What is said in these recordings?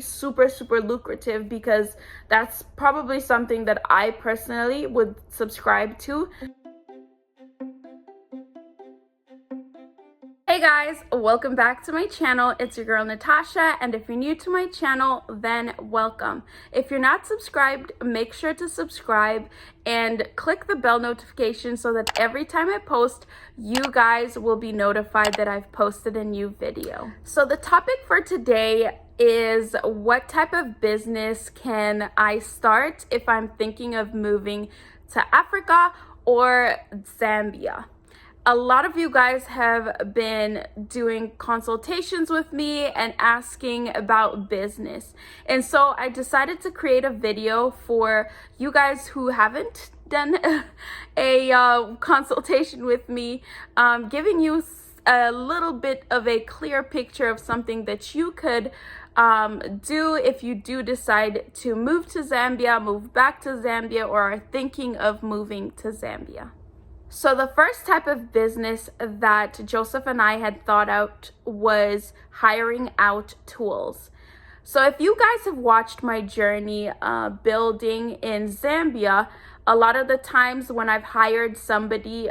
super lucrative, because that's probably something that I personally would subscribe to. Hey guys, welcome back to my channel. It's your girl Natasha, and if you're new to my channel, then welcome. If you're not subscribed, make sure to subscribe and click the bell notification so that every time I post, you guys will be notified that I've posted a new video. So the topic for today is, what type of business can I start if I'm thinking of moving to Africa or Zambia? A lot of you guys have been doing consultations with me and asking about business. And so I decided to create a video for you guys who haven't done a consultation with me, giving you a little bit of a clear picture of something that you could do if you do decide to move to Zambia, move back to Zambia, or are thinking of moving to Zambia. So the first type of business that Joseph and I had thought out was hiring out tools. So if you guys have watched my journey building in Zambia, a lot of the times when I've hired somebody,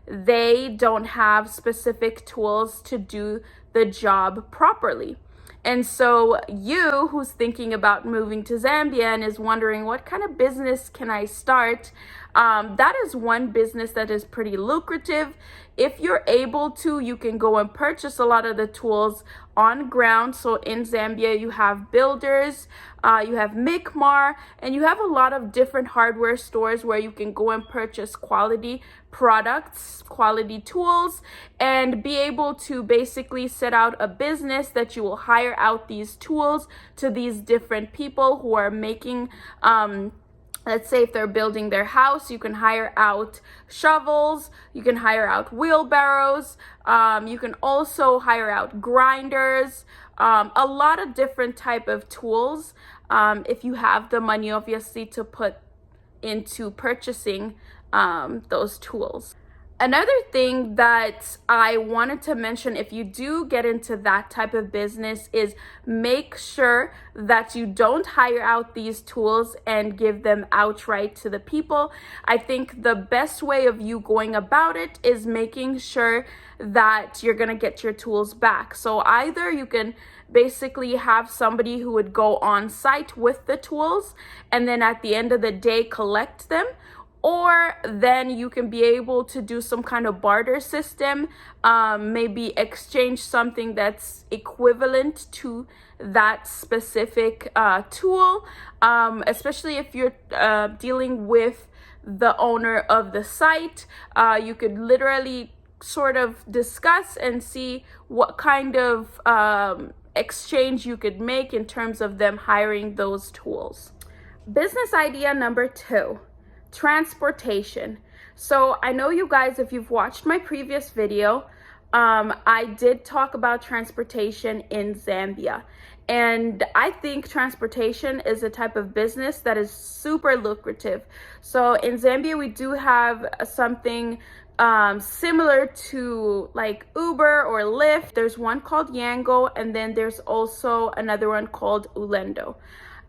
they don't have specific tools to do the job properly. And so you who's thinking about moving to Zambia and is wondering, what kind of business can I start? That is one business that is pretty lucrative. If you're able to, you can go and purchase a lot of the tools on ground. So in Zambia, you have builders, you have Micmar, and you have a lot of different hardware stores where you can go and purchase quality products, quality tools, and be able to basically set out a business that you will hire out these tools to these different people who are making, let's say if they're building their house, you can hire out shovels, you can hire out wheelbarrows, you can also hire out grinders, a lot of different type of tools, if you have the money obviously to put into purchasing those tools. Another thing that I wanted to mention, if you do get into that type of business, is make sure that you don't hire out these tools and give them outright to the people. I think the best way of you going about it is making sure that you're going to get your tools back. So either you can basically have somebody who would go on site with the tools and then at the end of the day collect them, or then you can be able to do some kind of barter system, maybe exchange something that's equivalent to that specific tool, especially if you're dealing with the owner of the site. You could literally sort of discuss and see what kind of exchange you could make in terms of them hiring those tools. Business idea number 2. Transportation. So I know you guys, if you've watched my previous video, I did talk about transportation in Zambia, and I think transportation is a type of business that is super lucrative. So in Zambia, we do have something similar to like Uber or Lyft. There's one called Yango, and then there's also another one called Ulendo.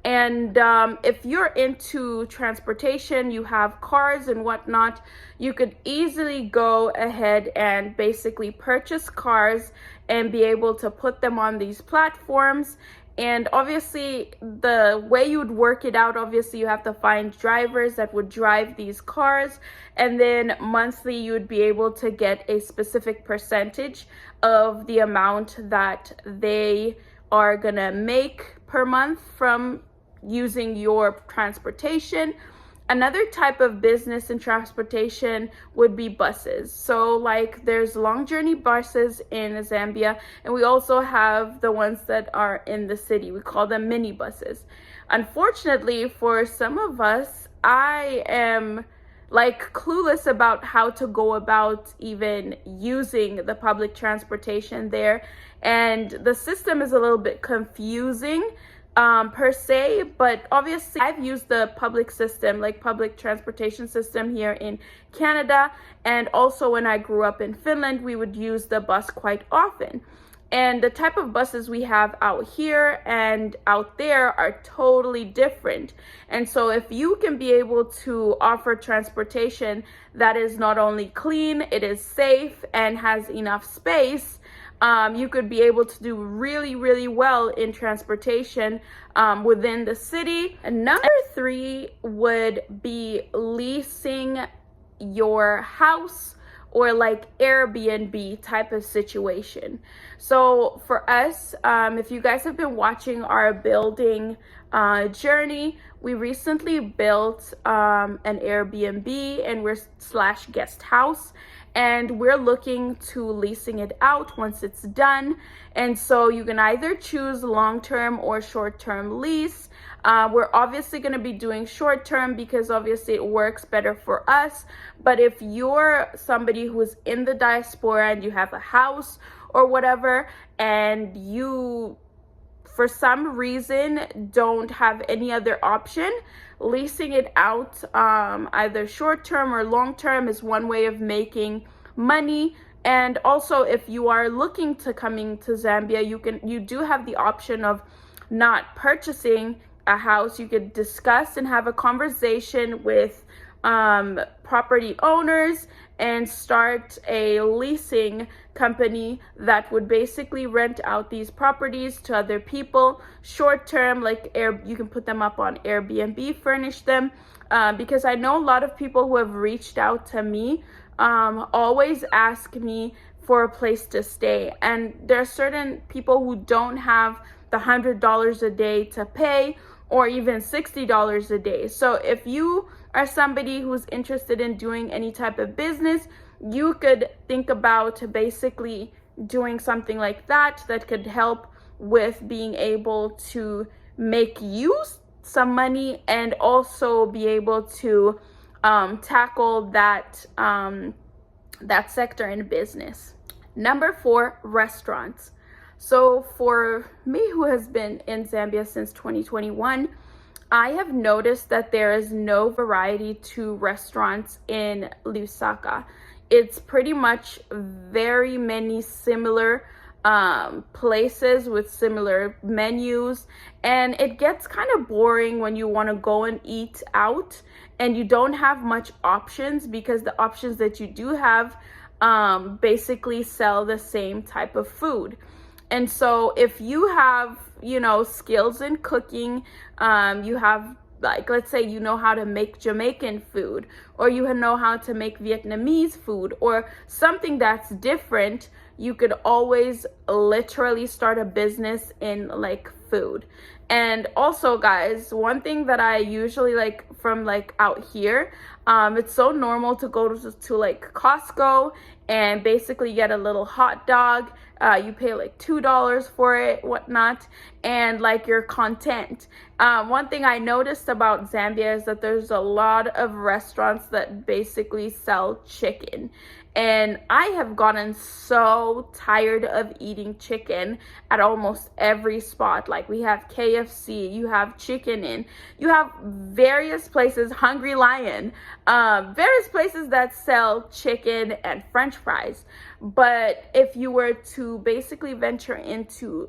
And if you're into transportation, you have cars and whatnot, you could easily go ahead and basically purchase cars and be able to put them on these platforms. And obviously the way you would work it out, obviously you have to find drivers that would drive these cars, and then monthly you would be able to get a specific percentage of the amount that they are gonna make per month from using your transportation. Another type of business in transportation would be buses. So like there's long journey buses in Zambia, and we also have the ones that are in the city. We call them mini buses. Unfortunately for some of us, I am like clueless about how to go about even using the public transportation there, and the system is a little bit confusing per se, but obviously I've used the public system, like public transportation system here in Canada, and also when I grew up in Finland, we would use the bus quite often. And the type of buses we have out here and out there are totally different. And so if you can be able to offer transportation that is not only clean, it is safe and has enough space, you could be able to do really, really well in transportation within the city. And number 3 would be leasing your house or like Airbnb type of situation. So for us, if you guys have been watching our building journey, we recently built an Airbnb and we're / guest house, and we're looking to leasing it out once it's done. And so you can either choose long-term or short-term lease. We're obviously going to be doing short-term because obviously it works better for us. But if you're somebody who's in the diaspora and you have a house or whatever, and you for some reason don't have any other option, leasing it out either short-term or long-term is one way of making money. And also, if you are looking to coming to Zambia, you do have the option of not purchasing a house. You could discuss and have a conversation with property owners and start a leasing company that would basically rent out these properties to other people short term, like you can put them up on Airbnb, furnish them, because I know a lot of people who have reached out to me always ask me for a place to stay, and there are certain people who don't have the $100 a day to pay, or even $60 a day. So if you are somebody who's interested in doing any type of business, you could think about basically doing something like that could help with being able to make you some money and also be able to tackle that sector in business. Number 4, restaurants. So for me, who has been in Zambia since 2021, I have noticed that there is no variety to restaurants in Lusaka. It's pretty much very many similar places with similar menus, and it gets kind of boring when you want to go and eat out and you don't have much options, because the options that you do have basically sell the same type of food. And so if you have, skills in cooking, you have, like, let's say you know how to make Jamaican food, or you know how to make Vietnamese food, or something that's different, you could always literally start a business in like food. And also, guys, one thing that I usually like from like out here, it's so normal to go to like Costco and basically get a little hot dog. You pay like $2 for it, whatnot, and like your content. One thing I noticed about Zambia is that there's a lot of restaurants that basically sell chicken. And I have gotten so tired of eating chicken at almost every spot. Like, we have KFC, you have Chicken Inn, you have various places, Hungry Lion, various places that sell chicken and French fries. But if you were to basically venture into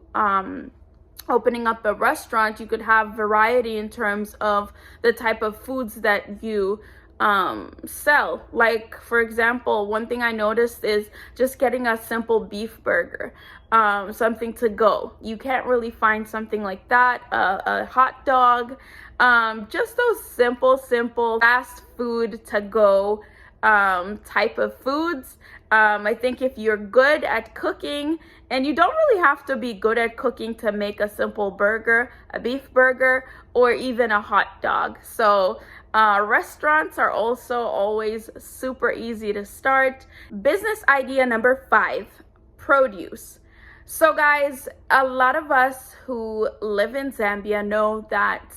opening up a restaurant, you could have variety in terms of the type of foods that you sell. Like, for example, one thing I noticed is just getting a simple beef burger, something to go. You can't really find something like that, a hot dog, just those simple fast food to go type of foods. I think if you're good at cooking, and you don't really have to be good at cooking to make a simple burger, a beef burger, or even a hot dog. So restaurants are also always super easy to start. Business idea number 5, produce. So guys, a lot of us who live in Zambia know that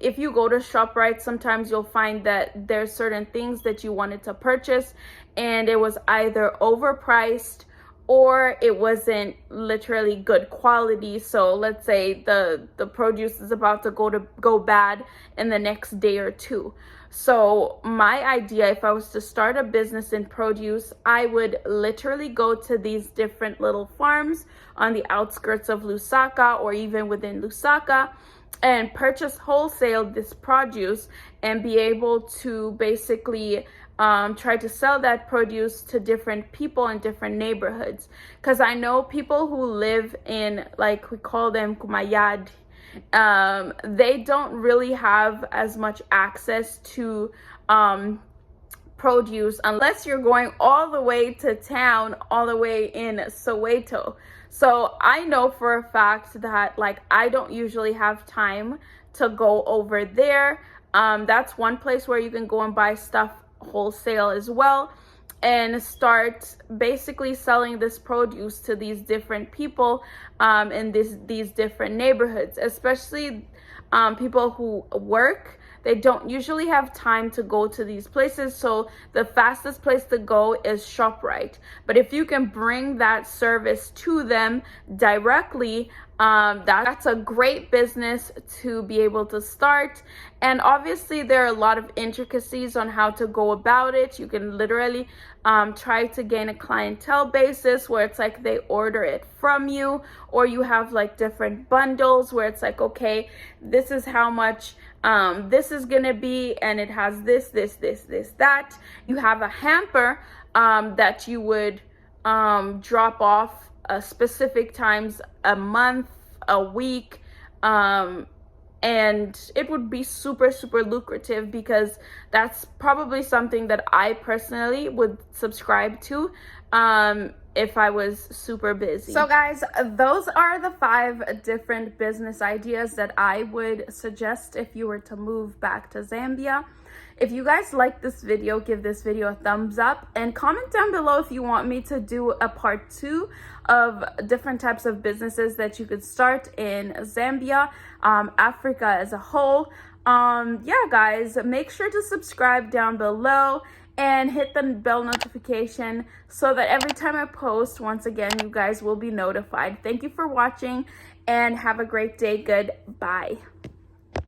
if you go to ShopRite, sometimes you'll find that there's certain things that you wanted to purchase and it was either overpriced or it wasn't literally good quality. So let's say the produce is about to go bad in the next day or two. So my idea, if I was to start a business in produce, I would literally go to these different little farms on the outskirts of Lusaka or even within Lusaka and purchase wholesale this produce and be able to basically try to sell that produce to different people in different neighborhoods. Because I know people who live in, like, we call them kumayad, they don't really have as much access to produce unless you're going all the way to town, all the way in Soweto. So I know for a fact that, like, I don't usually have time to go over there. That's one place where you can go and buy stuff wholesale as well and start basically selling this produce to these different people in these different neighborhoods, especially people who work. They don't usually have time to go to these places, so the fastest place to go is ShopRite. But if you can bring that service to them directly, that's a great business to be able to start. And obviously there are a lot of intricacies on how to go about it. You can literally try to gain a clientele basis where it's like they order it from you, or you have like different bundles where it's like, okay, this is how much this is gonna be, and it has this, that. You have a hamper that you would drop off specific times a month, a week, and it would be super lucrative, because that's probably something that I personally would subscribe to if I was super busy. So guys, those are the 5 different business ideas that I would suggest if you were to move back to Zambia. If you guys like this video, give this video a thumbs up and comment down below if you want me to do a part 2 of different types of businesses that you could start in Zambia, Africa as a whole. Yeah guys, make sure to subscribe down below and hit the bell notification so that every time I post, once again, you guys will be notified. Thank you for watching and have a great day. Goodbye.